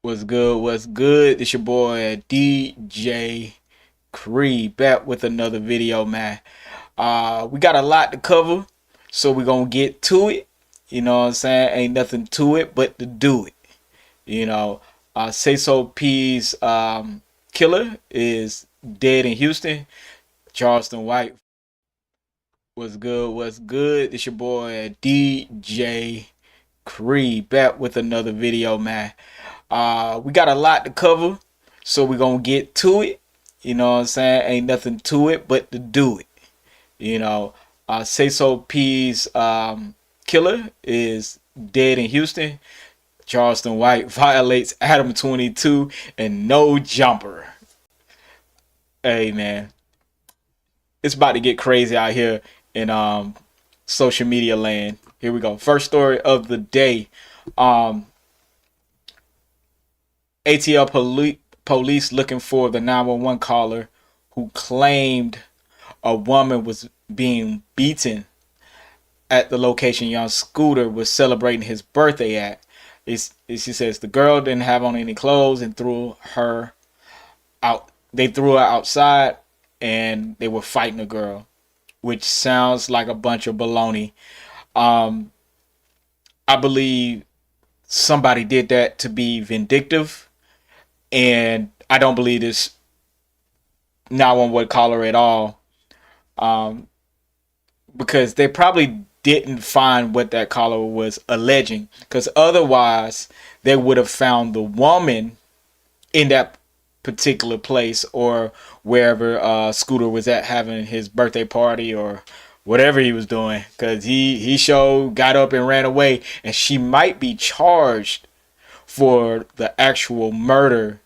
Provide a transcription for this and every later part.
What's good? What's good? It's your boy DJ Creed back with another video, man. We got a lot to cover, so we're gonna get to it. You know what I'm saying? Ain't nothing to it but to do it. You know, Say So P's killer is dead in Houston. Charleston White. What's good? What's good? It's your boy DJ Creed back with another video, man. We got a lot to cover, so we're gonna get to it. You know what I'm saying? Ain't nothing to it but to do it. You know, Say So P's killer is dead in Houston. Charleston White violates Adam 22 and no jumper. Hey man, it's about to get crazy out here in social media land. Here we go. First story of the day. ATL police looking for the 911 caller who claimed a woman was being beaten at the location young Scooter was celebrating his birthday at. She says the girl didn't have on any clothes and threw her out. They threw her outside and they were fighting the girl, which sounds like a bunch of baloney. I believe somebody did that to be vindictive. And I don't believe this 911 caller at all, because they probably didn't find what that caller was alleging, because otherwise they would have found the woman in that particular place or wherever Scooter was at having his birthday party or whatever he was doing, because he got up and ran away, and she might be charged for the actual murder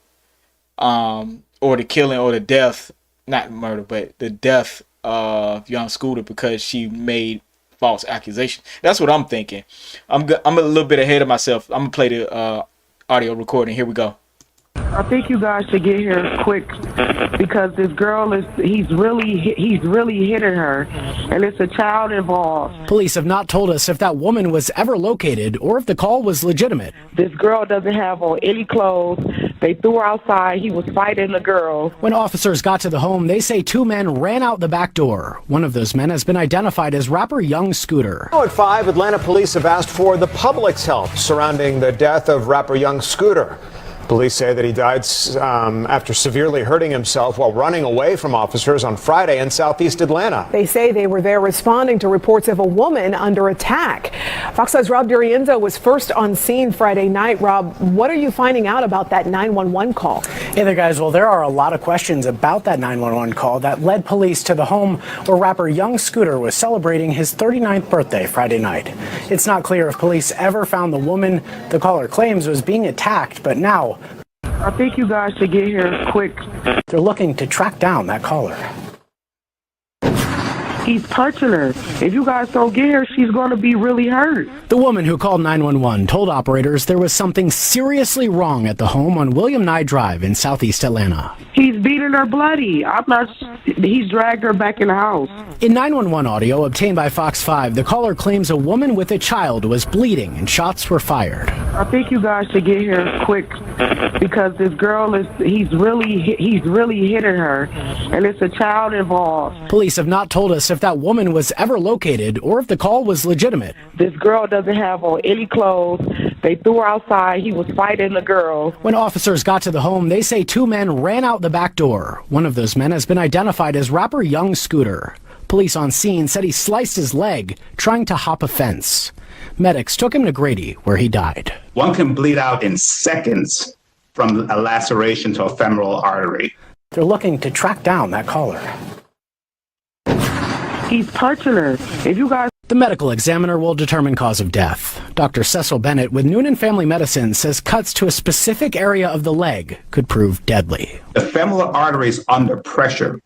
or the killing or the death, not murder, but the death of young Scooter, because she made false accusations. That's what I'm thinking. I'm a little bit ahead of myself. I'm gonna play the audio recording. Here we go. I think you guys should get here quick, because this girl he's really hitting her, and it's a child involved. Police have not told us if that woman was ever located or if the call was legitimate. This girl doesn't have on any clothes. They threw her outside. He was fighting the girl. When officers got to the home, they say two men ran out the back door. One of those men has been identified as rapper Young Scooter. Now at 5, Atlanta police have asked for the public's help surrounding the death of rapper Young Scooter. Police say that he died after severely hurting himself while running away from officers on Friday in southeast Atlanta. They say they were there responding to reports of a woman under attack. Fox 5's Rob Durienzo was first on scene Friday night. Rob, what are you finding out about that 911 call? Hey there, guys. Well, there are a lot of questions about that 911 call that led police to the home where rapper Young Scooter was celebrating his 39th birthday Friday night. It's not clear if police ever found the woman the caller claims was being attacked, but now I think you guys should get here quick. they're looking to track down that caller. He's punching her. If you guys don't get her, she's going to be really hurt. The woman who called 911 told operators there was something seriously wrong at the home on William Nye Drive in southeast Atlanta. He's beating her bloody. He's dragged her back in the house. In 911 audio obtained by Fox 5, the caller claims a woman with a child was bleeding and shots were fired. I think you guys should get here quick, because this girl he's really hitting her, and it's a child involved. Police have not told us if that woman was ever located or if the call was legitimate. This girl doesn't have on any clothes. They threw her outside. He was fighting the girl. When officers got to the home, they say two men ran out the back door. One of those men has been identified as rapper Young Scooter. Police on scene said he sliced his leg trying to hop a fence. Medics took him to Grady, where he died. One can bleed out in seconds from a laceration to a femoral artery. They're looking to track down that caller. He's punching her. If you guys... The medical examiner will determine cause of death. Dr. Cecil Bennett with Noonan Family Medicine says cuts to a specific area of the leg could prove deadly. The femoral artery is under pressure,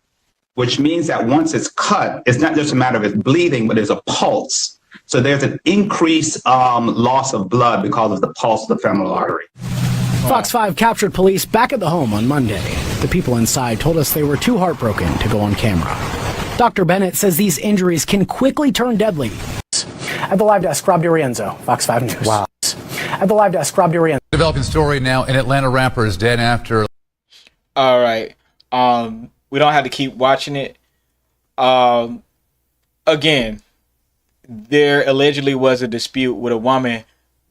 which means that once it's cut, it's not just a matter of it bleeding, but there's a pulse. So there's an increased loss of blood because of the pulse of the femoral artery. Fox 5 captured police back at the home on Monday. The people inside told us they were too heartbroken to go on camera. Dr. Bennett says these injuries can quickly turn deadly. At the live desk, Rob Durienzo, Fox 5 News. Wow. At the live desk, Rob Durian. Developing story now. An Atlanta rapper is dead after. All right. We don't have to keep watching it. Again, there allegedly was a dispute with a woman,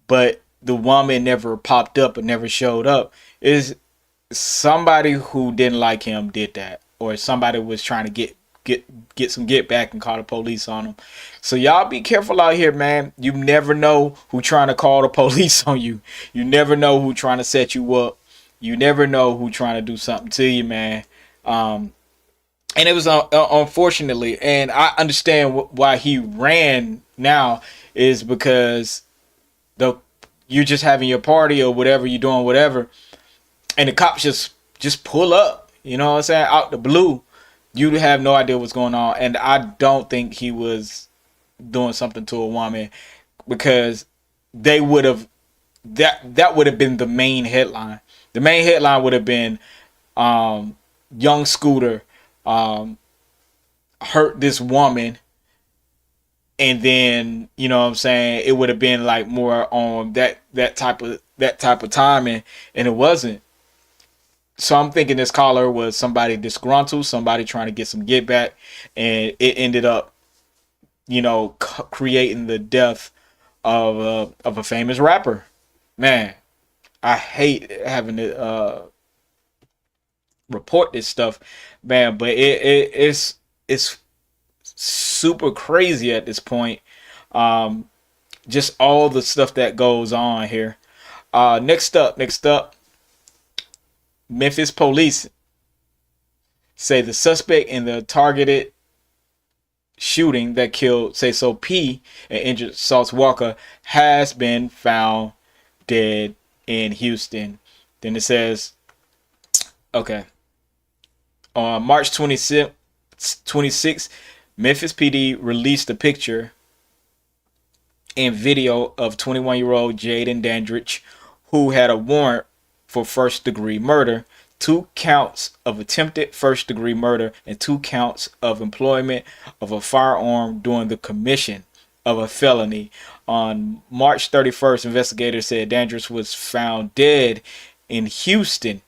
but the woman never popped up or never showed up. Is somebody who didn't like him did that, or somebody was trying to get some get back and call the police on him. So y'all be careful out here, man. You never know who trying to call the police on you. You never know who trying to set you up. You never know who trying to do something to you, man. And it was unfortunately, and I understand why he ran now is because you just having your party or whatever you're doing, whatever, and the cops just pull up, you know what I'm saying, out the blue. You have no idea what's going on, and I don't think he was doing something to a woman, because they would have that would have been the main headline. The main headline would have been young Scooter hurt this woman, and then, you know what I'm saying, it would have been like more on that type of timing, and it wasn't. So I'm thinking this caller was somebody disgruntled, somebody trying to get some get back, and it ended up, you know, creating the death of a famous rapper. Man, I hate having to report this stuff, man, but it's super crazy at this point. Just all the stuff that goes on here. Next up, Memphis police say the suspect in the targeted shooting that killed Say-So P and injured Sauce Walker has been found dead in Houston. Then it says, okay, on March 26, Memphis PD released a picture and video of 21-year-old Jaden Dandridge, who had a warrant for first-degree murder, 2 counts of attempted first-degree murder, and 2 counts of employment of a firearm during the commission of a felony. On March 31st, investigators said Dandridge was found dead in Houston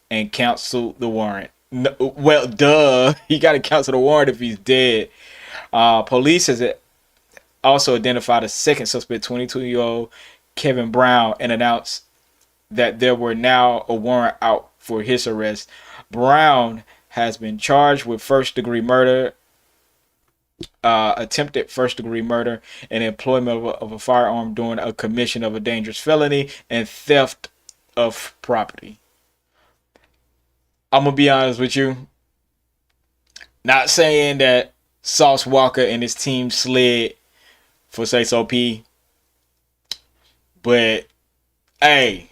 and canceled the warrant. No, well, duh. He got to cancel the warrant if he's dead. Police has also identified a second suspect, 22-year-old Kevin Brown, and announced that there were now a warrant out for his arrest. Brown has been charged with first-degree murder, attempted first-degree murder, and employment of a firearm during a commission of a dangerous felony, and theft of property. I'm going to be honest with you. Not saying that Sauce Walker and his team slid for Say-So P, but hey,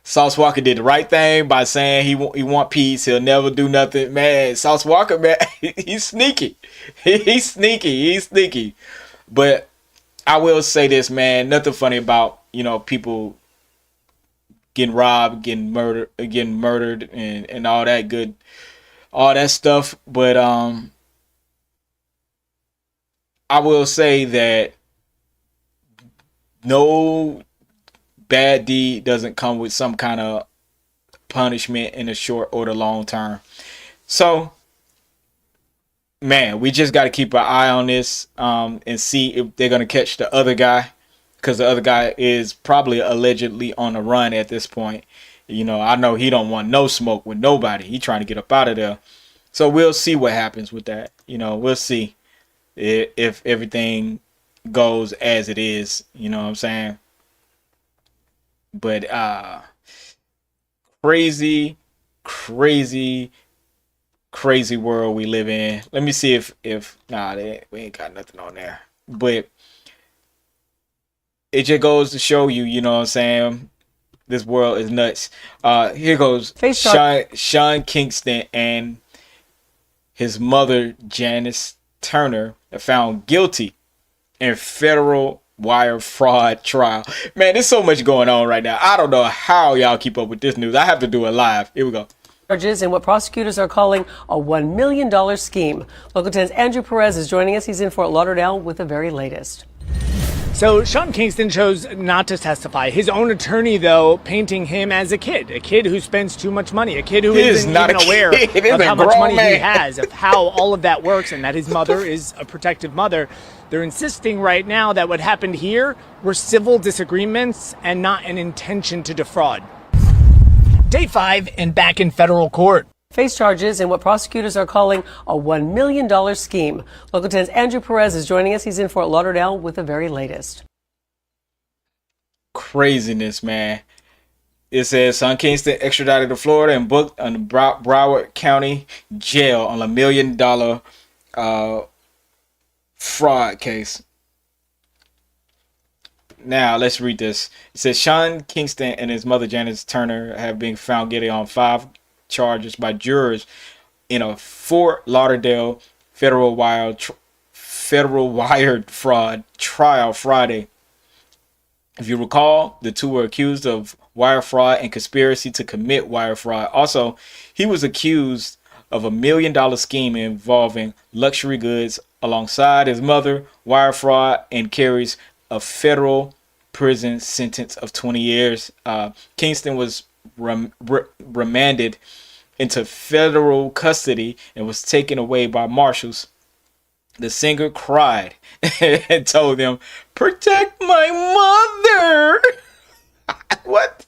Sauce Walker did the right thing by saying he want peace. He'll never do nothing. Man, Sauce Walker, man, he's sneaky. He's sneaky. But I will say this, man, nothing funny about, you know, people getting robbed, getting murdered and all that stuff. But I will say that no bad deed doesn't come with some kind of punishment in the short or the long term. So, man, we just got to keep an eye on this and see if they're going to catch the other guy, because the other guy is probably allegedly on the run at this point. You know, I know he don't want no smoke with nobody. He trying to get up out of there. So we'll see what happens with that. You know, we'll see if everything goes as it is. You know what I'm saying? But crazy world we live in. Let me see if we ain't got nothing on there. But it just goes to show you, you know what I'm saying, this world is nuts. Here goes Sean Kingston and his mother Janice Turner are found guilty in federal wire fraud trial. Man, there's so much going on right now. I don't know how y'all keep up with this news. I have to do it live. Here we go. Charges in what prosecutors are calling a $1 million scheme. Local 10's Andrew Perez is joining us. He's in Fort Lauderdale with the very latest. So Sean Kingston chose not to testify. His own attorney, though, painting him as a kid who spends too much money, a kid who isn't even aware of how much money he has, of how all of that works, and that his mother is a protective mother. They're insisting right now that what happened here were civil disagreements and not an intention to defraud. Day 5 and back in federal court. Face charges in what prosecutors are calling a $1 million scheme. Local 10's Andrew Perez is joining us. He's in Fort Lauderdale with the very latest. Craziness, man. It says Sean Kingston extradited to Florida and booked on the Broward County Jail on $1 million fraud case. Now, let's read this. It says Sean Kingston and his mother, Janice Turner, have been found guilty on 5 charges by jurors in a Fort Lauderdale federal wire fraud trial Friday. If you recall, the two were accused of wire fraud and conspiracy to commit wire fraud. Also, he was accused of $1 million scheme involving luxury goods alongside his mother, wire fraud, and carries a federal prison sentence of 20 years. Kingston was remanded into federal custody and was taken away by marshals. The singer cried and told them, "Protect my mother." What?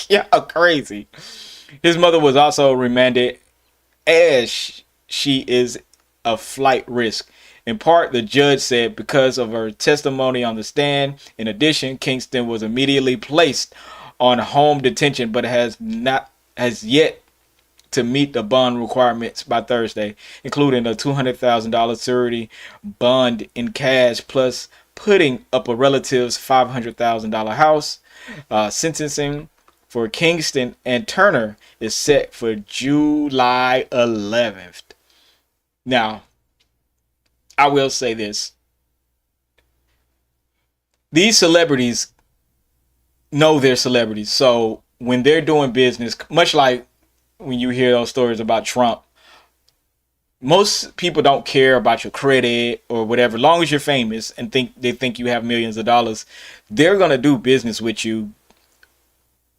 Yeah, crazy. His mother was also remanded as she is a flight risk. In part, the judge said because of her testimony on the stand. In addition, Kingston was immediately placed on home detention, but has yet to meet the bond requirements by Thursday, including a $200,000 surety bond in cash, plus putting up a relative's $500,000 house. Sentencing for Kingston and Turner is set for July 11th. Now, I will say this. These celebrities know they're celebrities. So when they're doing business, much like when you hear those stories about Trump, most people don't care about your credit or whatever. As long as you're famous and they think you have millions of dollars, they're going to do business with you,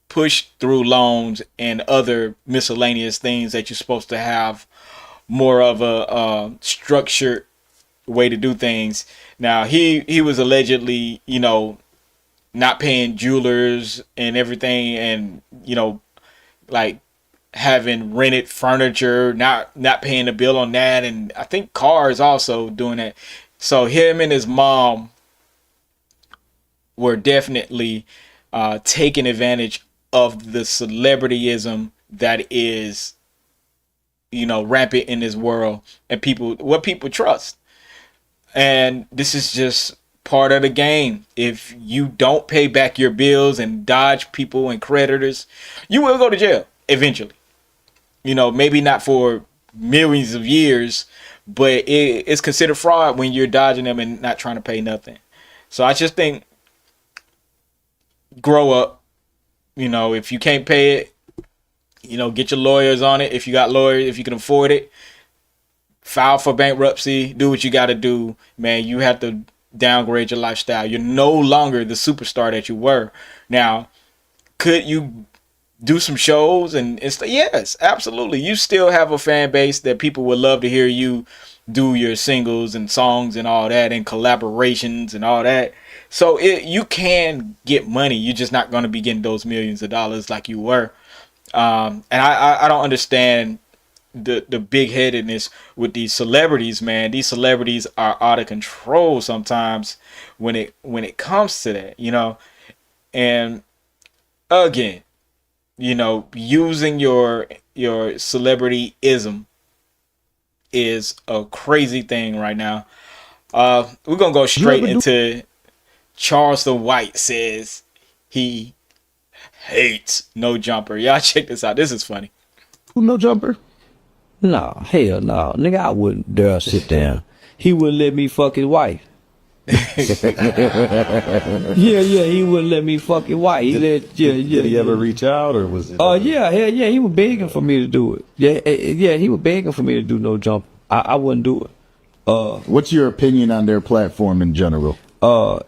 push through loans and other miscellaneous things that you're supposed to have more of a structured way to do things. Now, he was allegedly, not paying jewelers and everything, and, like having rented furniture, not paying the bill on that, and I think cars also doing that. So him and his mom were definitely taking advantage of the celebrityism that is, rampant in this world, and what people trust. And this is just part of the game. If you don't pay back your bills and dodge people and creditors, you will go to jail eventually. Maybe not for millions of years, but it's considered fraud when you're dodging them and not trying to pay nothing. So I just think, grow up. If you can't pay it, get your lawyers on it. If you got lawyers, if you can afford it, file for bankruptcy, do what you got to do, man. You have to downgrade your lifestyle. You're no longer the superstar that you were. Now, could you do some shows and stuff? Yes, absolutely. You still have a fan base that people would love to hear you do your singles and songs and all that, and collaborations and all that. So you can get money. You're just not going to be getting those millions of dollars like you were. And I don't understand the big-headedness with these celebrities, man. These celebrities are out of control sometimes when it comes to that, And again, using your celebrityism is a crazy thing right now. We're gonna go straight into Charleston White says he hates No Jumper. Y'all check this out. This is funny. Who No Jumper? No, hell no. Nigga, I wouldn't dare sit down. He wouldn't let me fuck his wife. Yeah, he wouldn't let me fuck his wife. Did he ever reach out, or was it? Oh, yeah, he was begging for me to do it. Yeah, he was begging for me to do No Jumper. I wouldn't do it. What's your opinion on their platform in general? it's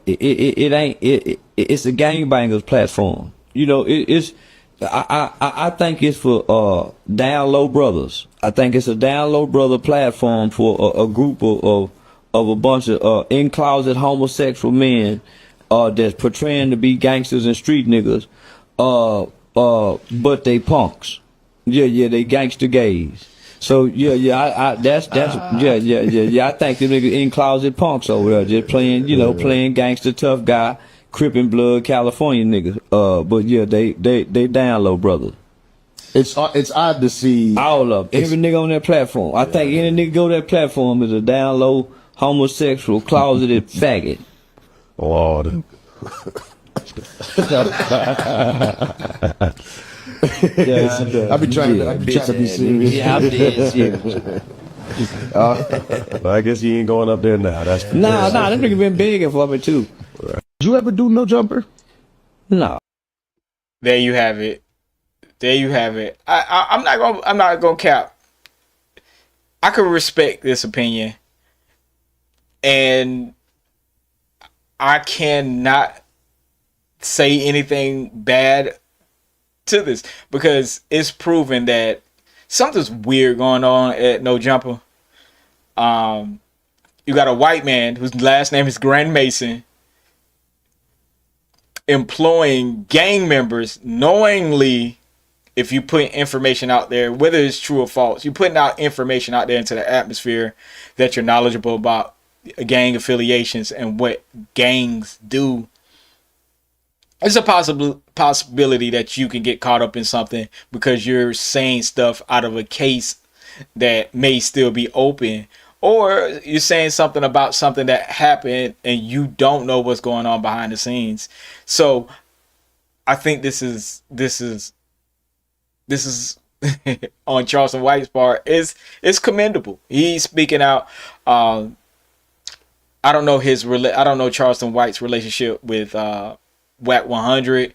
a gangbangers platform. You know, I think it's for down low brothers. I think it's a down low brother platform for a group of a bunch of in closet homosexual men that's portraying to be gangsters and street niggas, but they punks. Yeah, they gangster gays. So yeah, I think the niggas in closet punks over there just playing, playing gangster tough guy, Crippin' blood California niggas. But yeah, they down low brothers. It's odd to see all of them. Every nigga on that platform. I think any nigga go to that platform is a down low homosexual closeted faggot. Lord. I be trying to be serious. Yeah, I'm dead serious. Well, I guess he ain't going up there now. That's nah, them niggas been begging for me too. Did you ever do no jumper? No. There you have it. I'm not gonna cap. I could respect this opinion, and I cannot say anything bad to this because it's proven that something's weird going on at No Jumper. You got a white man whose last name is Grand Mason employing gang members knowingly. If you put information out there, whether it's true or false, you're putting out information out there into the atmosphere that you're knowledgeable about gang affiliations and what gangs do. It's a possibility that you can get caught up in something because you're saying stuff out of a case that may still be open, or you're saying something about something that happened and you don't know what's going on behind the scenes. So I think this is on Charleston White's part is commendable. He's speaking out. I don't know Charleston White's relationship with Whack 100.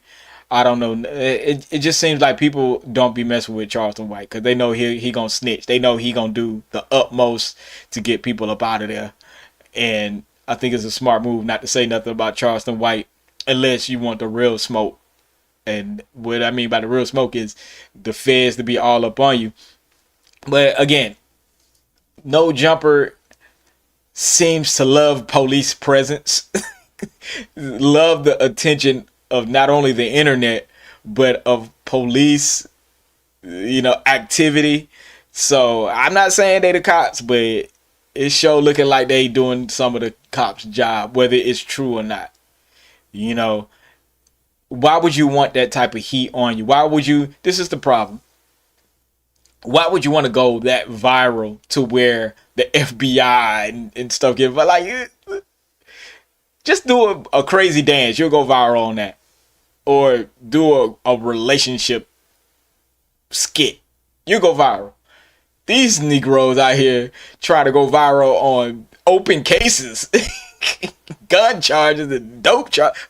I don't know. It just seems like people don't be messing with Charleston White because they know he gonna snitch. They know he gonna do the utmost to get people up out of there. And I think it's a smart move not to say nothing about Charleston White unless you want the real smoke. And what I mean by the real smoke is the feds to be all up on you. But again, No Jumper seems to love police presence, love the attention of not only the internet, but of police, activity. So I'm not saying they the cops, but it's sure looking like they doing some of the cops' job, whether it's true or not. Why would you want that type of heat on you? This is the problem. Why would you want to go that viral to where the FBI and stuff get, like, just do a crazy dance. You'll go viral on that. Or do a relationship skit. You go viral. These Negroes out here try to go viral on open cases. Gun charges and dope charges.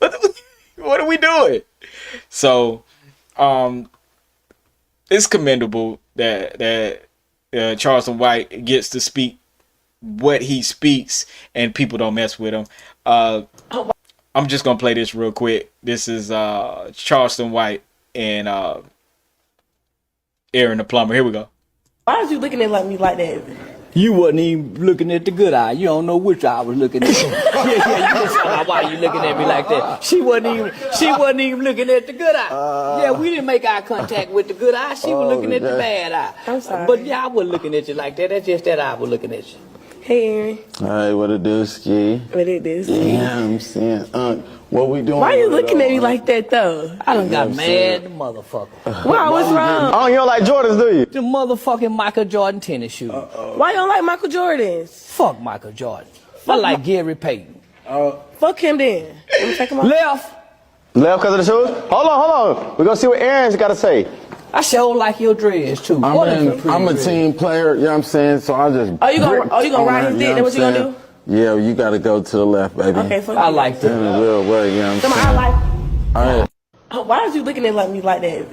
What are we doing? So, it's commendable that Charleston White gets to speak what he speaks and people don't mess with him. I'm just gonna play this real quick. This is Charleston White and Aaron the Plumber. Here we go. Why is you looking at me like that? You wasn't even looking at the good eye. You don't know which eye I was looking at. yeah, you just found out why you looking at me like that. She wasn't even looking at the good eye. Yeah, we didn't make eye contact with the good eye. She was looking at the bad eye. I'm sorry. But yeah, I wasn't looking at you like that. That's just that eye was looking at you. Hey, Aaron. Hey, what it do, Ski? What it do, Ski? Yeah, I'm saying, what we doing? Why you looking at me like that, though? I done got mad, the motherfucker. Why? What's wrong? Oh, you don't like Jordans, do you? The motherfucking Michael Jordan tennis shoes. Why you don't like Michael Jordans? Fuck Michael Jordan. I like Gary Payton. Fuck him then. Let me check him out. Left because of the shoes? Hold on. We're gonna see what Aaron's got to say. I sure like your dreads too. I'm a team player, you know what I'm saying? So I just. Oh, you gonna ride his dick? That's what you gonna do? Yeah, you gotta go to the left, baby. Okay, fuck I like that. In a real way, you know what I'm saying? I like. All right. Why is you looking at me like that?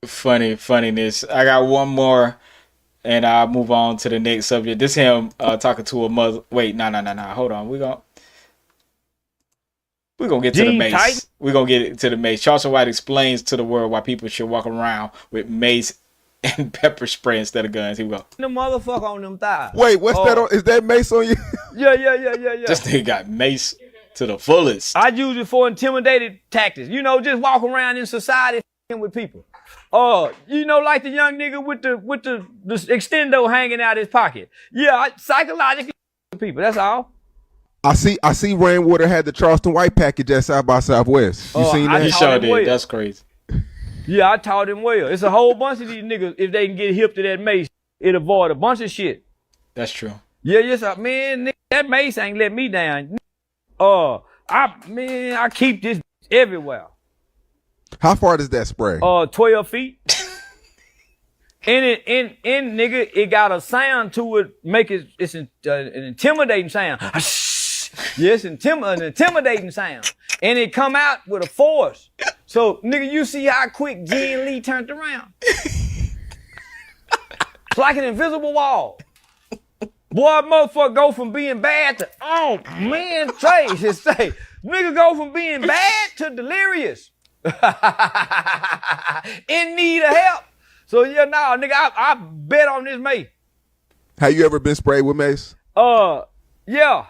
Funniness. I got one more, and I'll move on to the next subject. This him talking to a mother. Wait, no. Hold on. We're gonna get to the mace. We're gonna get to the mace. Charleston White explains to the world why people should walk around with mace and pepper spray instead of guns. Here we go. The motherfucker on them thighs. Wait, what's that on? Is that mace on you? Yeah. This nigga got mace to the fullest. I use it for intimidated tactics. You know, just walk around in society with people. You know, like the young nigga with the extendo hanging out his pocket. Yeah, I psychologically people. That's all. I see Rainwater had the Charleston White package at South by Southwest. You seen that? He sure did. That's crazy. Yeah, I taught him well. It's a whole bunch of these niggas. If they can get hip to that mace, it avoid a bunch of shit. That's true. Yeah, yes, man. Nigga, that mace ain't let me down. I keep this everywhere. How far does that spray? 12 feet. Nigga, it got a sound to it. It's an intimidating sound. Yes, an intimidating sound. And it come out with a force. So, nigga, you see how quick Jen Lee turned around? It's like an invisible wall. Boy, motherfucker go from being bad to, oh, man, nigga go from being bad to delirious. In need of help. So, yeah, nah, nigga, I bet on this mace. Have you ever been sprayed with mace? Yeah.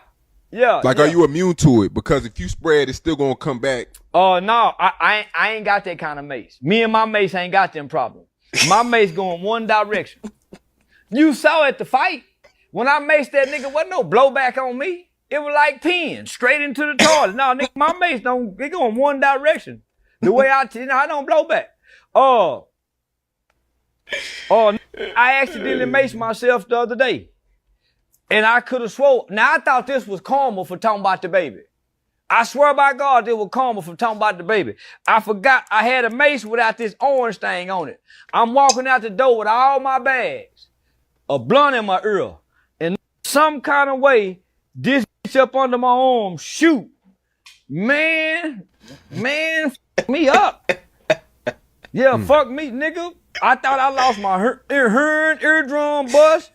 Like, are you immune to it? Because if you spray it, it's still gonna come back. No, I ain't got that kind of mace. Me and my mace ain't got them problems. My mace going one direction. You saw at the fight, when I maced that nigga, wasn't no blowback on me. It was like pins, straight into the toilet. No, nigga, my mace it going one direction. The way I don't blow back. I accidentally maced myself the other day. And I could have swore. Now, I thought this was karma for talking about the baby. I swear by God, it was karma for talking about the baby. I forgot I had a mace without this orange thing on it. I'm walking out the door with all my bags, a blunt in my ear, and some kind of way, this bitch up under my arm, shoot. Man, fuck me up. Yeah, fuck me, nigga. I thought I lost my eardrum bust.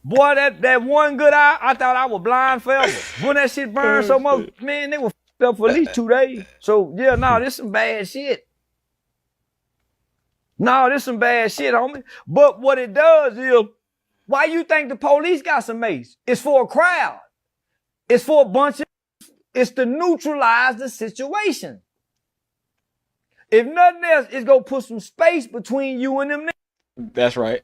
Boy, that one good eye, I thought I was blind forever. When that shit burned so much, man, they were f***ed up for at least 2 days. So, yeah, this some bad shit. This some bad shit, homie. But what it does is, why you think the police got some mace? It's for a crowd. It's for a bunch of, it's to neutralize the situation. If nothing else, it's gonna put some space between you and them niggas. That's right.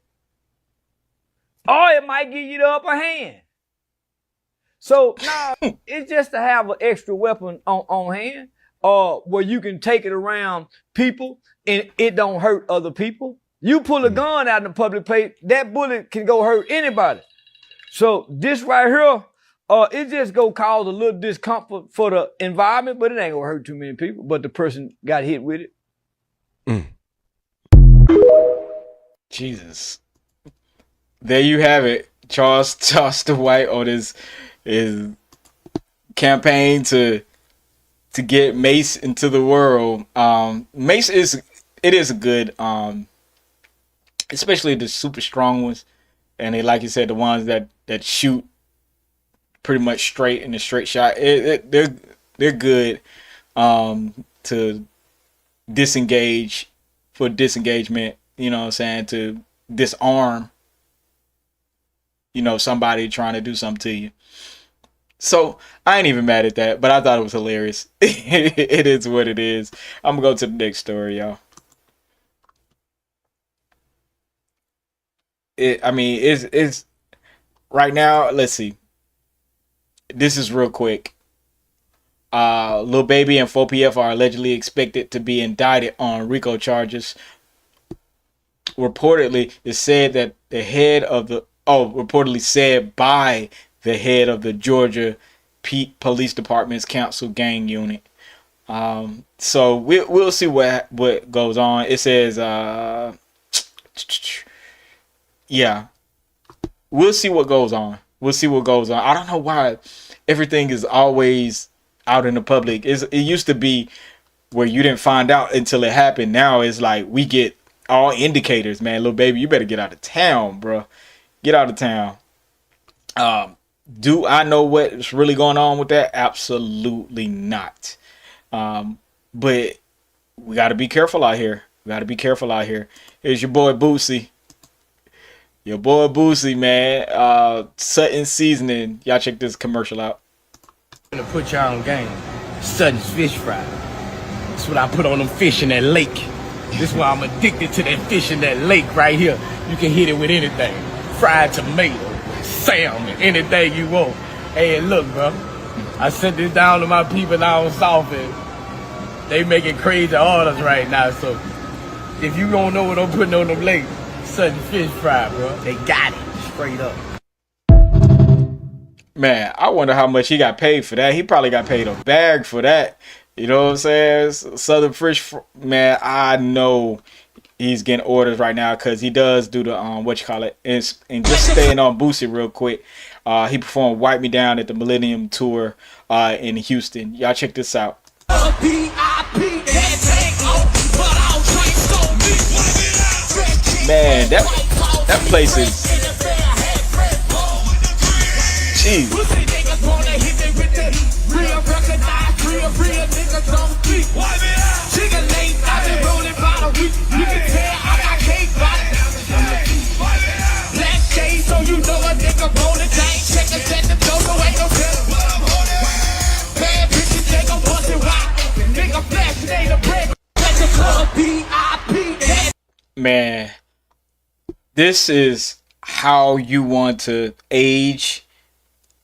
Or it might give you the upper hand. So, it's just to have an extra weapon on hand, where you can take it around people and it don't hurt other people. You pull a gun out in the public place, that bullet can go hurt anybody. So, this right here, it just go cause a little discomfort for the environment, but it ain't gonna hurt too many people, but the person got hit with it. Jesus. There you have it. Charleston White on his campaign to get mace into the world. Mace is good, especially the super strong ones, and they, like you said, the ones that shoot pretty much straight in a straight shot. They're good to disengage, for disengagement. You know what I'm saying, to disarm, somebody trying to do something to you. So I ain't even mad at that, but I thought it was hilarious. It is what it is. I'm gonna go to the next story, y'all. It's right now. Let's see. This is real quick. Lil Baby and 4PF are allegedly expected to be indicted on RICO charges. Reportedly, it's said that the head of the reportedly said by the head of the Georgia Police Department's Council Gang Unit. So we'll see what goes on. It says, yeah, we'll see what goes on. We'll see what goes on. I don't know why everything is always out in the public. It used to be where you didn't find out until it happened. Now it's like we get all indicators, man. Lil Baby, you better get out of town, bro. Get out of town. Do I know what's really going on with that? Absolutely not. But we got to be careful out here. Here's your boy Boosie. Your boy Boosie, man. Sutton Seasoning. Y'all check this commercial out. I'm gonna put y'all on game. Sutton's fish fry. That's what I put on them fish in that lake. This is why I'm addicted to that fish in that lake right here. You can hit it with anything. Fried tomato, salmon, anything you want. Hey, look, bro. I sent this down to my people down south, and they making crazy orders right now. So if you don't know what I'm putting on them lakes, Sutton fish fry, bro. They got it, straight up. Man, I wonder how much he got paid for that. He probably got paid a bag for that. You know what I'm saying? Southern Fish, man, I know he's getting orders right now because he does do the, and just staying on Boosie real quick. He performed Wipe Me Down at the Millennium Tour in Houston. Y'all check this out. Man, that place is... Jeez. Man, this is how you want to age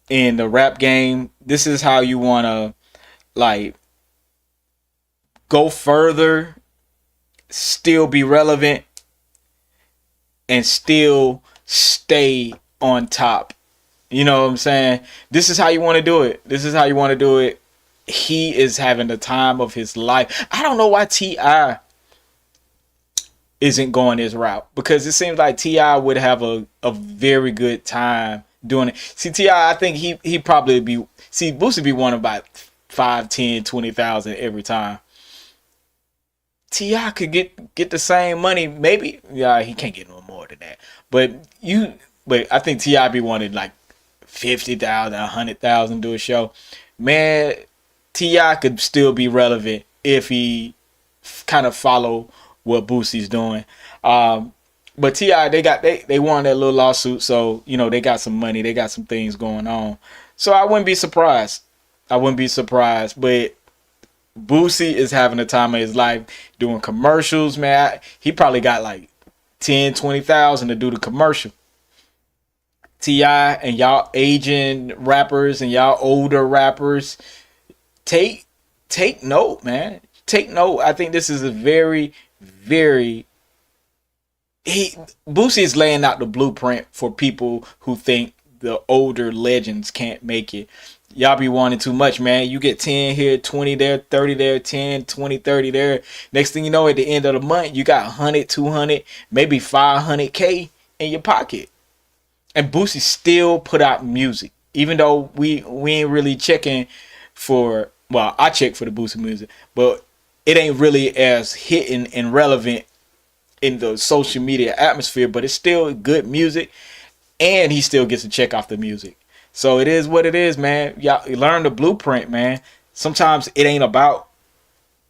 in the rap game. This is how you want to, like, go further, still be relevant, and still stay on top. You know what I'm saying? This is how you want to do it. He is having the time of his life. I don't know why T.I. isn't going this route, because it seems like T.I. would have a very good time doing it. See, T.I., I think he probably be... See, Boosie be wanting about 5, 10, 20,000 every time. T.I. could get the same money, maybe. Yeah, he can't get no more than that. But I think T.I. be wanting like 50,000, 100,000 to a show. Man, T.I. could still be relevant if he kind of follow what Boosie's doing. But T.I., they won that little lawsuit, so you know they got some money, they got some things going on. So I wouldn't be surprised. But Boosie is having the time of his life doing commercials, man. He probably got like 10, 20,000 to do the commercial. T.I. and y'all aging rappers and y'all older rappers, take note, man. Take note. I think this is a very, very... Boosie is laying out the blueprint for people who think the older legends can't make it. Y'all be wanting too much, man. You get 10 here, 20 there, 30 there, 10, 20, 30 there. Next thing you know, at the end of the month, you got 100, 200, maybe 500K in your pocket. And Boosie still put out music. Even though we ain't really checking for... Well, I check for the Boosie music. But it ain't really as hitting and relevant in the social media atmosphere. But it's still good music. And he still gets a check off the music. So it is what it is, man. Y'all learn the blueprint, man. Sometimes it ain't about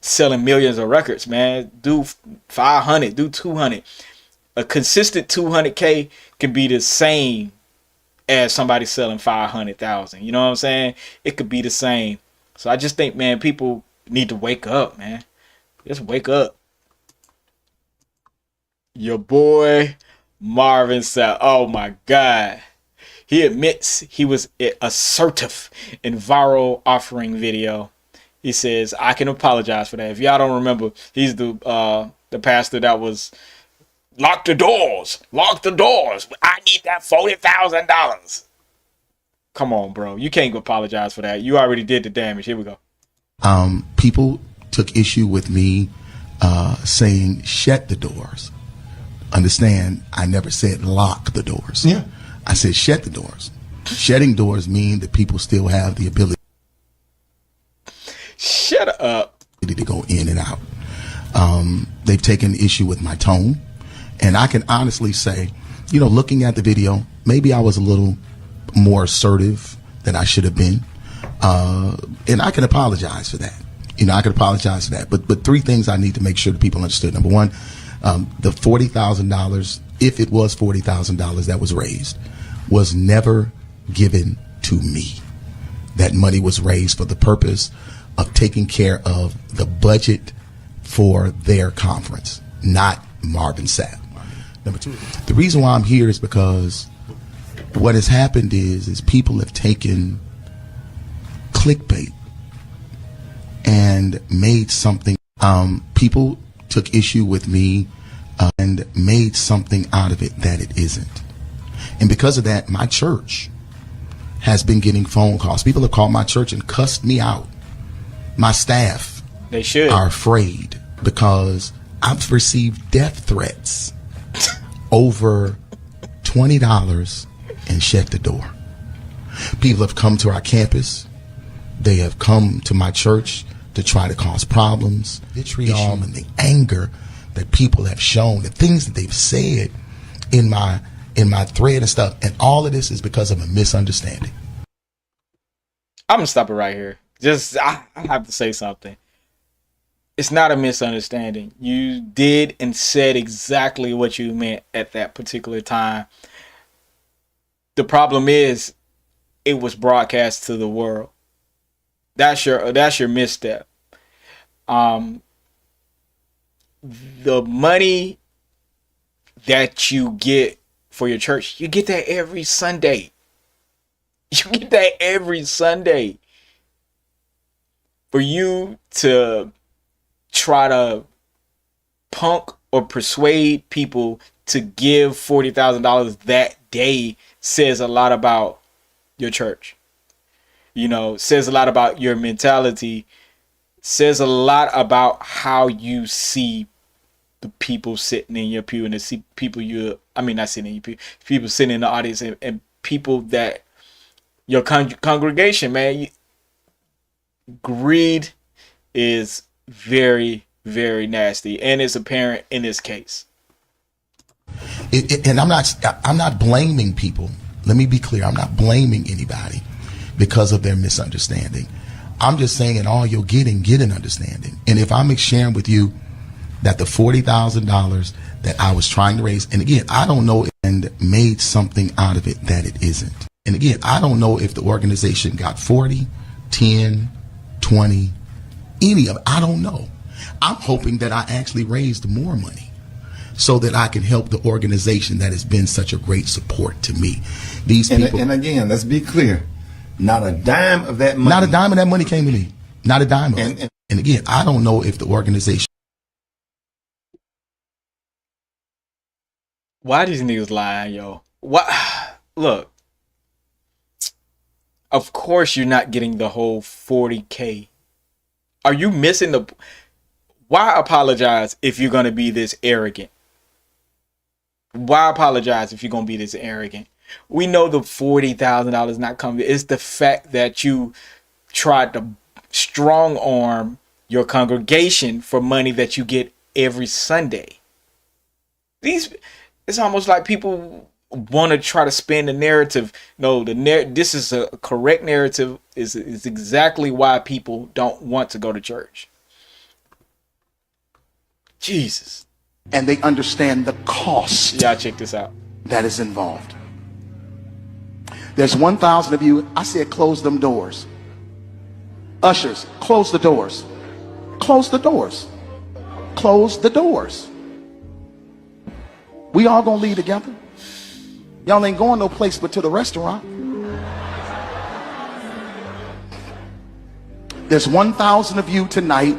selling millions of records, man. Do 500, do 200. A consistent 200K can be the same as somebody selling 500,000. You know what I'm saying? It could be the same. So I just think, man, people need to wake up, man. Just wake up. Your boy Marvin Sapp. Oh my God. He admits he was assertive in viral offering video. He says, I can apologize for that. If y'all don't remember, he's the pastor that was lock the doors. I need that $40,000. Come on, bro. You can't apologize for that. You already did the damage. Here we go. People took issue with me saying shut the doors. Understand, I never said lock the doors. Yeah. I said shut the doors. Shutting doors mean that people still have the ability. Shut up. To go in and out. They've taken issue with my tone. And I can honestly say, you know, looking at the video, maybe I was a little more assertive than I should have been. And I can apologize for that. I can apologize for that. But three things I need to make sure that people understood. Number one, the $40,000, if it was $40,000 that was raised, was never given to me. That money was raised for the purpose of taking care of the budget for their conference, not Marvin Sapp. Number two, the reason why I'm here is because what has happened is people have taken clickbait and made something. People took issue with me and made something out of it that it isn't. And because of that, my church has been getting phone calls. People have called my church and cussed me out. My staff are afraid because I've received death threats over $20 and shut the door. People have come to our campus. They have come to my church to try to cause problems, vitriol, and the anger that people have shown, the things that they've said in my thread and stuff. And all of this is because of a misunderstanding. I'm going to stop it right here. I have to say something. It's not a misunderstanding. You did and said exactly what you meant at that particular time. The problem is it was broadcast to the world. That's your misstep. The money that you get for your church, you get that every Sunday. You get that every Sunday. For you to try to punk or persuade people to give $40,000 that day says a lot about your church. Says a lot about your mentality. Says a lot about how you see the people sitting in your pew and the people not sitting in your pew, people sitting in the audience and people that your congregation, man. Greed is very, very nasty, and it's apparent in this case. And I'm not blaming people. Let me be clear. I'm not blaming anybody because of their misunderstanding. I'm just saying, in all you're getting, get an understanding. And if I'm sharing with you that the $40,000 that I was trying to raise, and again, I don't know, and made something out of it that it isn't. And again, I don't know if the organization got 40, 10, 20, any of it. I don't know. I'm hoping that I actually raised more money so that I can help the organization that has been such a great support to me. These people. And again, let's be clear. Not a dime of that money. Not a dime of that money came to me. Not a dime of it. And again, I don't know if the organization. Why these niggas lying, yo? What? Look. Of course you're not getting the whole 40K. Are you missing the... Why apologize if you're going to be this arrogant? Why apologize if you're going to be this arrogant? We know the $40,000 not coming. It's the fact that you tried to strong arm your congregation for money that you get every Sunday. It's almost like people want to try to spin the narrative. No, this is a correct narrative. Is exactly why people don't want to go to church. Jesus. And they understand the cost. Y'all check this out. That is involved. There's 1,000 of you. I said close them doors. Ushers, close the doors. Close the doors. Close the doors. We all gonna leave together. Y'all ain't going no place but to the restaurant. There's 1,000 of you tonight,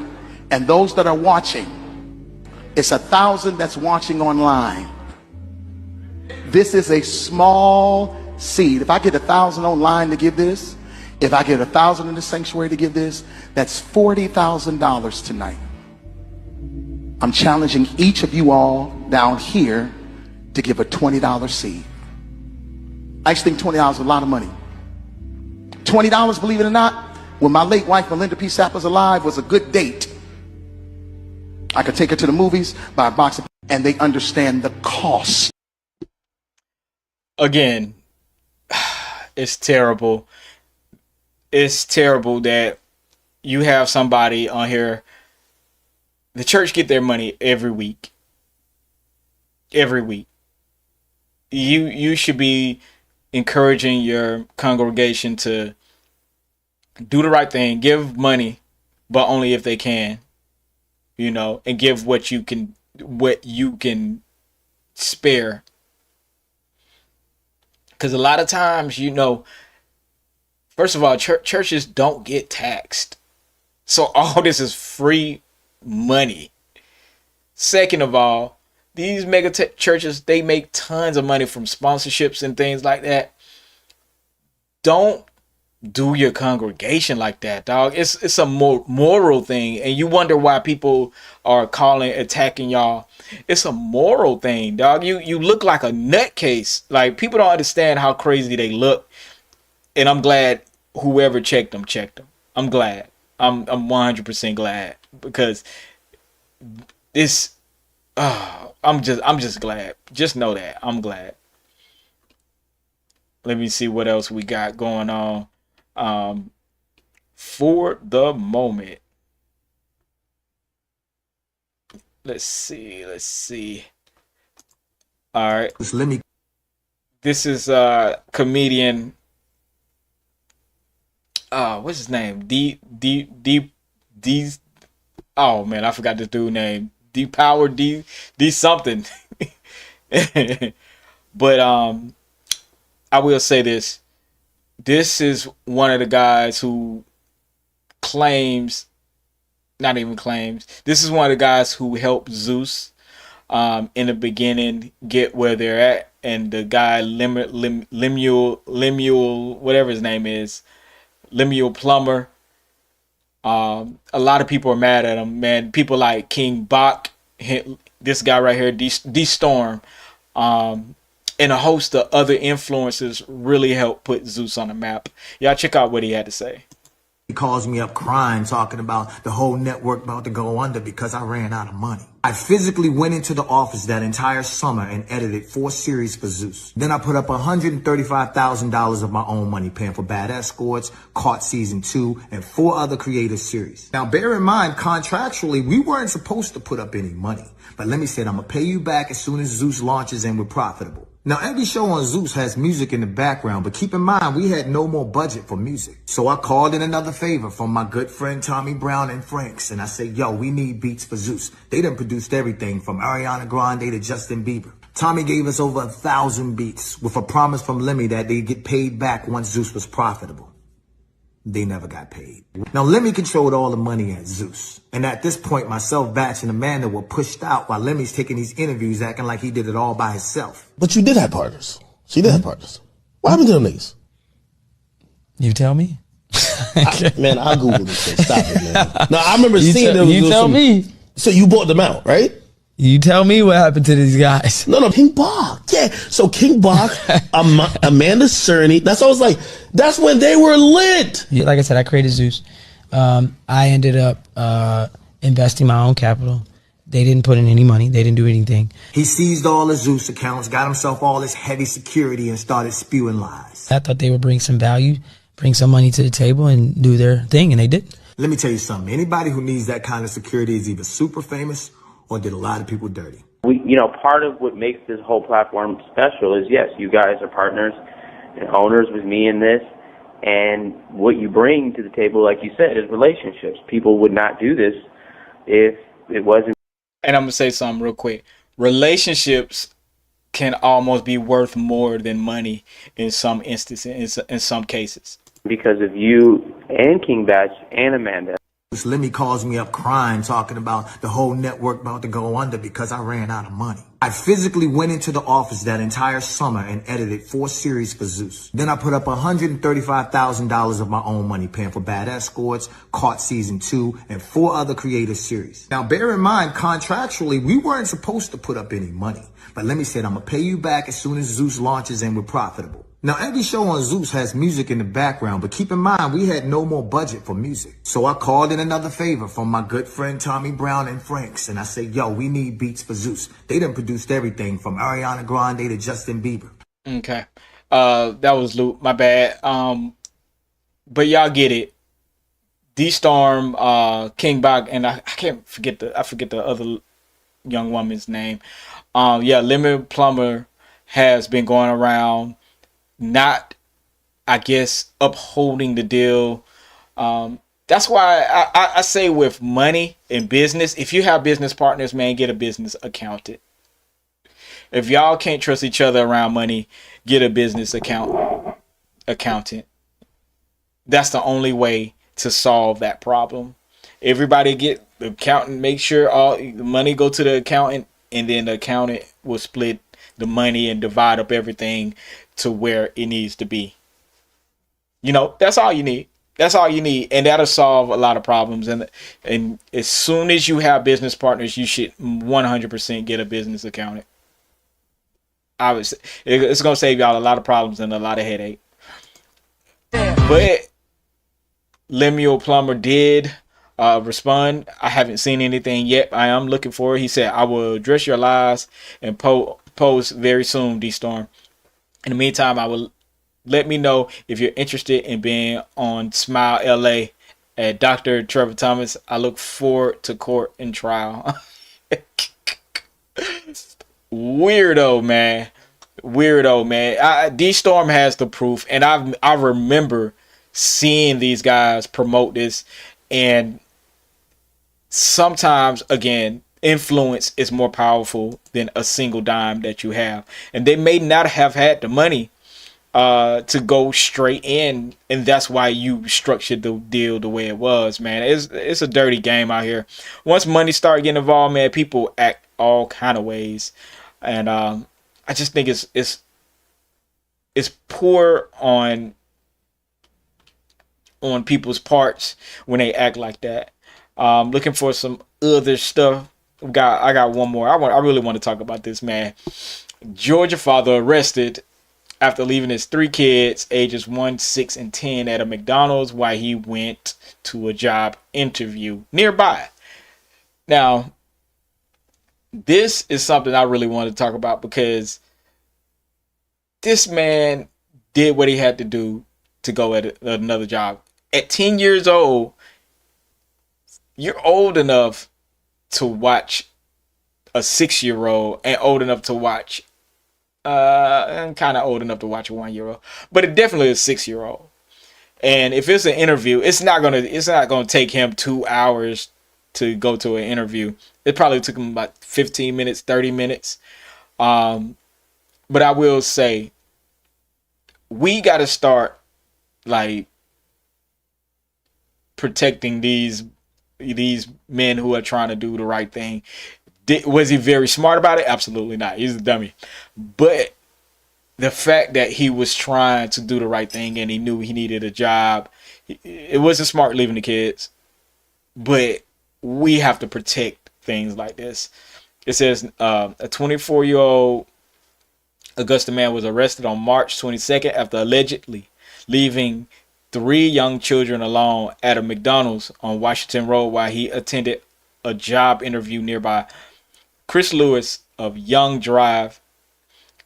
and those that are watching, it's 1,000 that's watching online. This is a small seed. If I get 1,000 online to give this, if I get 1,000 in the sanctuary to give this, that's $40,000 tonight. I'm challenging each of you all down here to give a $20 seed. I just think $20 is a lot of money. $20, believe it or not, when my late wife Melinda P. Sapp was alive, was a good date. I could take her to the movies, buy a box of, and they understand the cost. Again, it's terrible. It's terrible that you have somebody on here. The church get their money every week. Every week. You should be encouraging your congregation to do the right thing, give money, but only if they can, and give what you can spare. Because a lot of times, first of all, churches don't get taxed. So all this is free money. Second of all, these mega churches, they make tons of money from sponsorships and things like that. Don't do your congregation like that, dog. It's a more moral thing, and you wonder why people are attacking y'all. It's a moral thing, dog. You look like a nutcase. Like, people don't understand how crazy they look, and I'm glad whoever checked them. I'm glad. I'm 100% glad, because this. I'm just glad. Just know that I'm glad. Let me see what else we got going on. For the moment, let's see. All right. This is comedian. What's his name? Oh man, I forgot this dude's name. D Power D something. But I will say this. This is one of the guys who this is one of the guys who helped Zeus in the beginning get where they're at. And the guy Lemuel, whatever his name is, Lemuel Plumber. A lot of people are mad at him, man. People like King Bach, this guy right here, D Storm, and a host of other influencers really helped put Zeus on the map. Y'all check out what he had to say. He calls me up crying, talking about the whole network about to go under because I ran out of money. I physically went into the office that entire summer and edited 4 series for Zeus. Then I put up $135,000 of my own money, paying for Bad Escorts, Caught Season 2, and 4 other creative series. Now, bear in mind, contractually, we weren't supposed to put up any money. But let me say it, I'm going to pay you back as soon as Zeus launches and we're profitable. Now, every show on Zeus has music in the background, but keep in mind, we had no more budget for music. So I called in another favor from my good friend Tommy Brown and Franks, and I said, yo, we need beats for Zeus. They done produced everything from Ariana Grande to Justin Bieber. Tommy gave us over 1,000 beats with a promise from Lemmy that they'd get paid back once Zeus was profitable. They never got paid. Now, Lemmy controlled all the money at Zeus. And at this point, myself, Batch, and Amanda were pushed out while Lemmy's taking these interviews acting like he did it all by himself. But you did have partners. She did have partners. What happened to them niggas? You tell me. Man, I'll Google this shit. Stop it, man. No, I remember seeing them. You tell me. So you bought them out, right? You tell me what happened to these guys. No, King Bach. Yeah. So King Bach, Amanda Cerny. That's I was like, that's when they were lit. Yeah, like I said, I created Zeus. I ended up investing my own capital. They didn't put in any money. They didn't do anything. He seized all the Zeus accounts, got himself all this heavy security, and started spewing lies. I thought they would bring some value, bring some money to the table, and do their thing, and they didn't. Let me tell you something. Anybody who needs that kind of security is either super famous or did a lot of people dirty. Part of what makes this whole platform special is, yes, you guys are partners and owners with me in this. And what you bring to the table, like you said, is relationships. People would not do this if it wasn't. And I'm going to say something real quick. Relationships can almost be worth more than money in some instances, in some cases. Because of you and King Batch and Amanda. Lemmy calls me up crying, talking about the whole network about to go under because I ran out of money. I physically went into the office that entire summer and edited 4 series for Zeus. Then I put up $135,000 of my own money, paying for Bad Escorts, Caught Season 2, and 4 other creative series. Now, bear in mind, contractually, we weren't supposed to put up any money. But Lemmy said, I'm going to pay you back as soon as Zeus launches and we're profitable. Now, every show on Zeus has music in the background, but keep in mind, we had no more budget for music. So I called in another favor from my good friend Tommy Brown and Franks, and I said, yo, we need beats for Zeus. They done produced everything from Ariana Grande to Justin Bieber. Okay. That was Luke. My bad. But y'all get it. D-Storm, King Bach, and I forget the other young woman's name. Lemon Plumber has been going around not, I guess, upholding the deal. That's why I say with money in business, if you have business partners, man, get a business accountant. If y'all can't trust each other around money, get a business accountant. That's the only way to solve that problem. Everybody get the accountant, make sure all the money go to the accountant, and then the accountant will split the money and divide up everything to where it needs to be. That's all you need. That's all you need, and that'll solve a lot of problems. And as soon as you have business partners, you should 100% get a business accountant. It's gonna save y'all a lot of problems and a lot of headache. But Lemuel Plumber did respond. I haven't seen anything yet. I am looking for it. He said, "I will address your lies and post very soon, D-Storm. In the meantime, I will let me know if you're interested in being on Smile LA at Dr. Trevor Thomas. I look forward to court and trial." Weirdo, man. D-Storm has the proof, and I remember seeing these guys promote this, and sometimes, again, influence is more powerful than a single dime that you have, and they may not have had the money to go straight in, and that's why you structured the deal the way it was, man. It's a dirty game out here. Once money start getting involved, man, people act all kind of ways, and I just think it's poor on people's parts when they act like that. Looking for some other stuff. I got one more. I really want to talk about this, man. Georgia father arrested after leaving his 3 kids, ages 1, 6, and 10, at a McDonald's while he went to a job interview nearby. Now, this is something I really want to talk about because this man did what he had to do to go at another job. At 10 years old, you're old enough to watch a 6-year-old and old enough to watch, and kind of old enough to watch a 1-year-old, but it definitely is a 6-year-old. And if it's an interview, it's not gonna take him 2 hours to go to an interview. It probably took him about 15 minutes, 30 minutes. But I will say, we got to start like protecting these men who are trying to do the right thing. Was he very smart about it? Absolutely not. He's a dummy. But the fact that he was trying to do the right thing and he knew he needed a job, it wasn't smart leaving the kids. But we have to protect things like this. It says a 24-year-old Augusta man was arrested on March 22nd after allegedly leaving 3 young children alone at a McDonald's on Washington Road while he attended a job interview nearby. Chris Lewis of Young Drive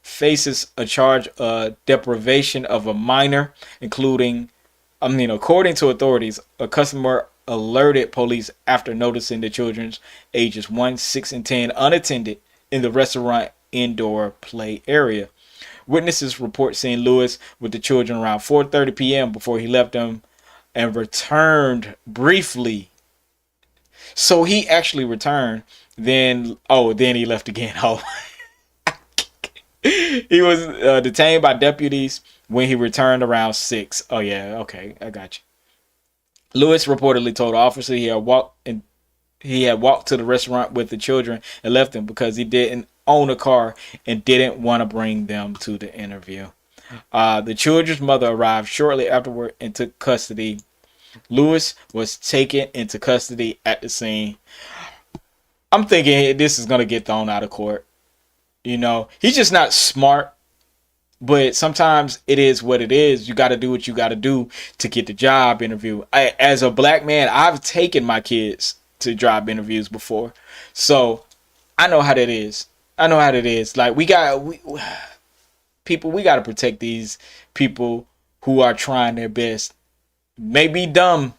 faces a charge of deprivation of a minor, according to authorities, a customer alerted police after noticing the children's ages 1, 6, and 10 unattended in the restaurant indoor play area. Witnesses report seeing Lewis with the children around 4:30 p.m. before he left them and returned briefly. So he actually returned, then he left again. He was detained by deputies when he returned around 6. Oh yeah, okay, I got you. Lewis reportedly told the officer he had walked to the restaurant with the children and left them because he didn't own a car and didn't want to bring them to the interview. The children's mother arrived shortly afterward and took custody. Lewis was taken into custody at the scene. I'm thinking this is going to get thrown out of court. He's just not smart, but sometimes it is what it is. You got to do what you got to do to get the job interview. As a black man, I've taken my kids to job interviews before, so I know how that is. Like people, we got to protect these people who are trying their best. May be dumb.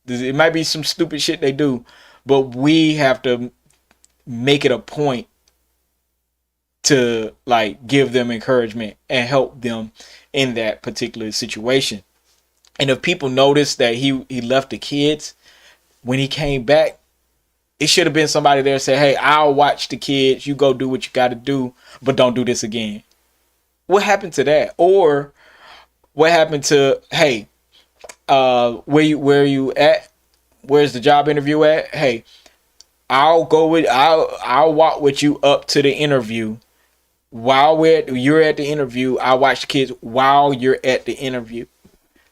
It might be some stupid shit they do, but we have to make it a point to like give them encouragement and help them in that particular situation. And if people notice that he left the kids when he came back, it should have been somebody there say, hey, I'll watch the kids, you go do what you got to do, but don't do this again. What happened to that? Or what happened to, hey, where you at? Where's the job interview at? Hey, I'll walk with you up to the interview. While you're at the interview, I watch the kids while you're at the interview.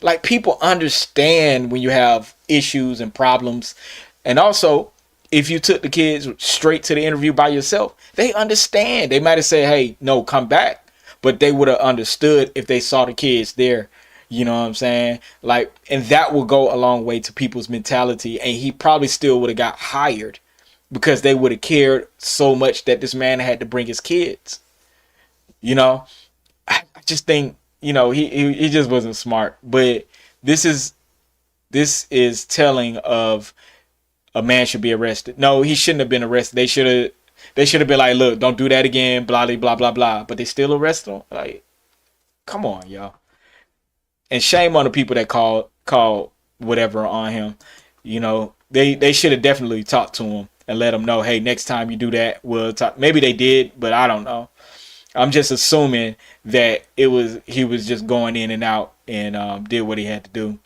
Like, people understand when you have issues and problems. And also, if you took the kids straight to the interview by yourself, they understand. They might have said, hey, no, come back. But they would have understood if they saw the kids there. You know what I'm saying? Like, and that will go a long way to people's mentality. And he probably still would have got hired because they would have cared so much that this man had to bring his kids. You know, I just think, you know, he just wasn't smart. But this is telling of a man should be arrested. No, he shouldn't have been arrested. They should have been like, look, don't do that again, blah, blah, blah, blah, blah. But they still arrest him. Like, come on, y'all. And shame on the people that called whatever on him. You know, they should have definitely talked to him and let him know, hey, next time you do that, we'll talk. Maybe they did, but I don't know. I'm just assuming that he was just going in and out and did what he had to do.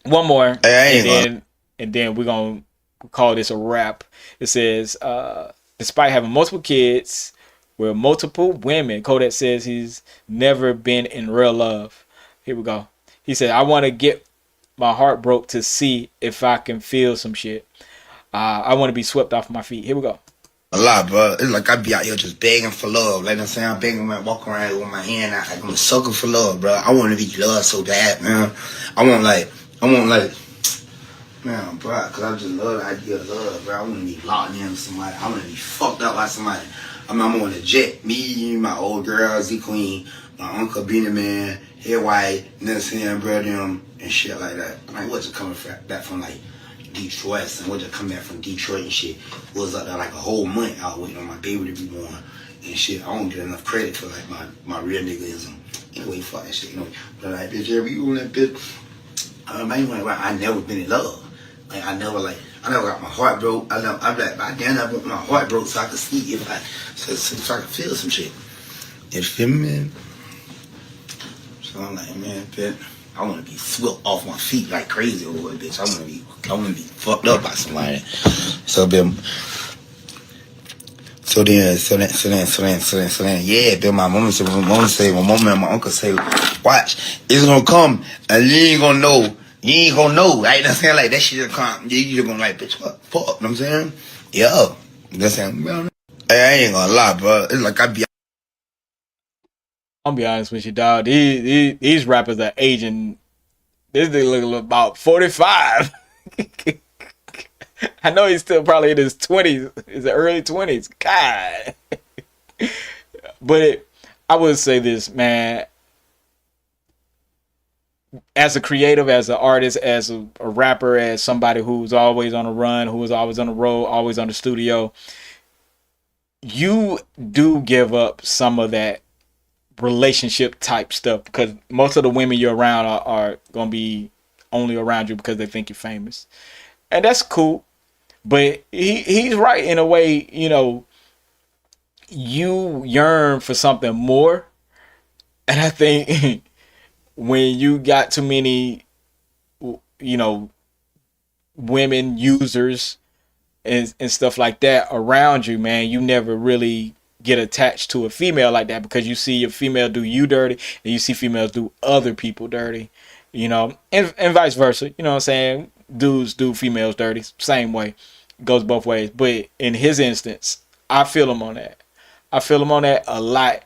One more, and then we're gonna call this a wrap. It says, despite having multiple kids with multiple women, Kodak says he's never been in real love. Here we go. He said, I want to get my heart broke to see if I can feel some shit. I want to be swept off my feet. Here we go. A lot, bro. It's like I be out here just begging for love. Like I'm saying, I'm begging, man, walk around with my hand out like I'm a sucker for love, bro. I want to be loved so bad, man. I want like, man, bro, because I just love the idea of love, bro. I want to be locked in with somebody. I want to be fucked up by somebody. I mean, I'm on a jet. Me, my old girl, Z Queen, my uncle, Beanie Man, Head White, Nelson, bro, them, and shit like that. Like, what's it coming back from, like, Detroit, and what just come back from Detroit and shit. Was up there like a whole month out waiting on my baby to be born and shit. I don't get enough credit for like my real niggism. Anyway, fuck that shit, you know. But like, bitch, every you on that bitch, I never been in love. Like I never got my heart broke. I'm like, I damn never want my heart broke so I could see if so I could feel some shit. You feel me, man? So I'm like, man, bitch, I want to be swept off my feet like crazy over it, bitch. I want to be fucked up by somebody. So then, yeah, then my mama and my uncle say, watch, it's gonna come and you ain't gonna know. You ain't gonna know, right? That's saying like that shit just come. You just gonna like, bitch, what? Fuck, you know what I'm saying? Yeah. That's saying, man, I ain't gonna lie, bro. It's like I'll be honest with you, dog. These rappers are aging. This nigga look about 45. I know he's still probably in his 20s, his early 20s. God. But I would say this, man. As a creative, as an artist, as a rapper, as somebody who's always on the run, who is always on the road, always on the studio, you do give up some of that relationship type stuff because most of the women you're around are going to be only around you because they think you're famous. And that's cool. But he's right in a way, you know, you yearn for something more. And I think when you got too many, you know, women users and stuff like that around you, man, you never really get attached to a female like that because you see a female do you dirty and you see females do other people dirty, you know, and vice versa. You know what I'm saying? Dudes do females dirty, same way. Goes both ways. But in his instance, I feel him on that. I feel him on that a lot.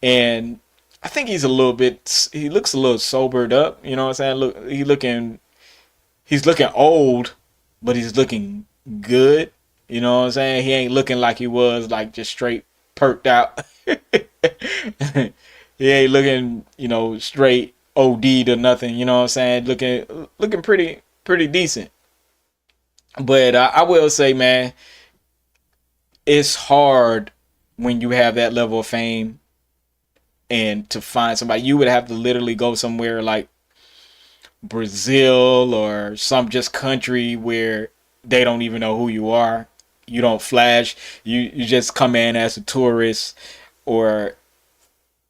And I think he looks a little sobered up. You know what I'm saying? He's looking old, but he's looking good. You know what I'm saying? He ain't looking like he was like just straight perked out. He ain't looking, you know, straight OD to nothing. You know what I'm saying? Looking pretty decent. But I will say, man, it's hard when you have that level of fame and to find somebody. You would have to literally go somewhere like Brazil or some just country where they don't even know who you are. You don't flash. You just come in as a tourist or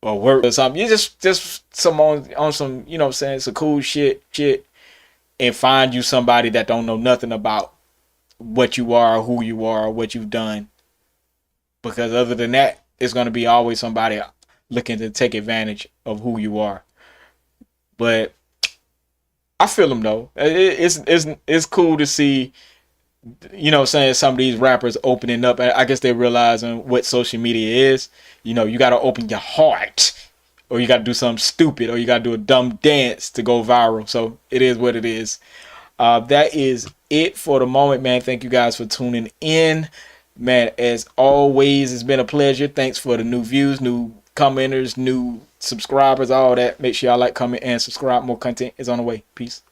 work or something. You just some on some, you know what I'm saying, some cool shit and find you somebody that don't know nothing about what you are, who you are, what you've done. Because other than that, it's going to be always somebody looking to take advantage of who you are. But I feel them though. It's cool to see, you know what I'm saying, some of these rappers opening up. I guess they're realizing what social media is. You know, you got to open your heart, or you got to do something stupid, or you got to do a dumb dance to go viral. So it is what it is. That is it for the moment, man. Thank you guys for tuning in. Man, as always, it's been a pleasure. Thanks for the new views, new commenters, new subscribers, all that. Make sure y'all like, comment, and subscribe. More content is on the way. Peace.